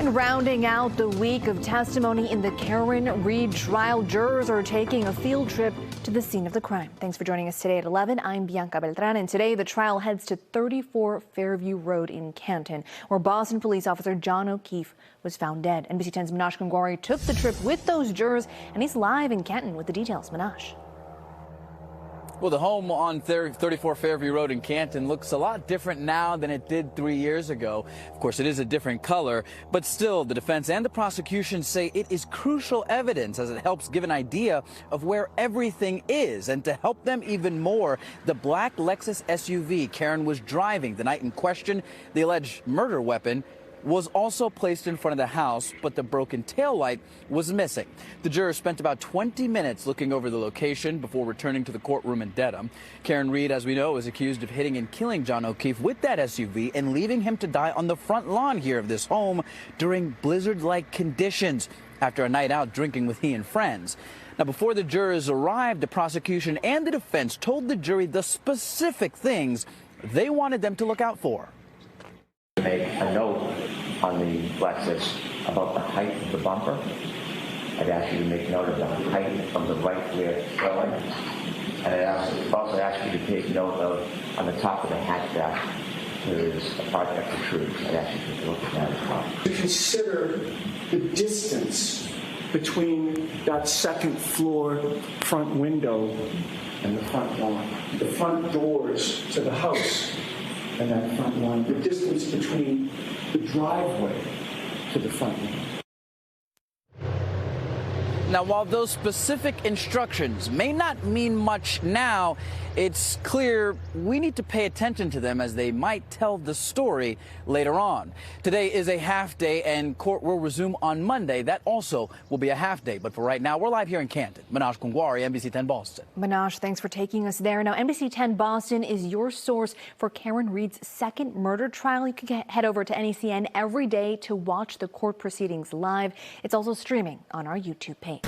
Rounding out the week of testimony in the Karen Reed trial, jurors are taking a field trip to the scene of the crime. Thanks for joining us today at 11. I'm Bianca Beltran, and today the trial heads to 34 Fairview Road in Canton, where Boston police officer John O'Keefe was found dead. NBC 10's Manoj Kangwari took the trip with those jurors, and he's live in Canton with the details. Manoj. Well, the home on 34 Fairview Road in Canton looks a lot different now than it did 3 years ago. Of course, it is a different color, but still, the defense and the prosecution say it is crucial evidence as it helps give an idea of where everything is. And to help them even more, the black Lexus SUV Karen was driving the night in question, the alleged murder weapon, was also placed in front of the house, but the broken taillight was missing. The jurors spent about 20 minutes looking over the location before returning to the courtroom in Dedham. Karen Reed, as we know, is accused of hitting and killing John O'Keefe with that SUV and leaving him to die on the front lawn here of this home during blizzard-like conditions after a night out drinking with he and friends. Now, before the jurors arrived, the prosecution and the defense told the jury the specific things they wanted them to look out for. Make a note on the Lexus about the height of the bumper. I'd ask you to make note of the height from the right rear trailing. And I'd also ask you to take note of, on the top of the hatchback, there is a part that protrudes. I'd ask you to look at that as well. To consider the distance between that second floor front window and the front lawn, the front doors to the house and that front lawn, the distance between the driveway to the front lawn. Now, while those specific instructions may not mean much now, it's clear we need to pay attention to them as they might tell the story later on. Today is a half day and court will resume on Monday. That also will be a half day. But for right now, we're live here in Canton. Manoj Kangwari, NBC 10 Boston. Manoj, thanks for taking us there. Now, NBC 10 Boston is your source for Karen Reed's second murder trial. You can head over to NECN every day to watch the court proceedings live. It's also streaming on our YouTube page.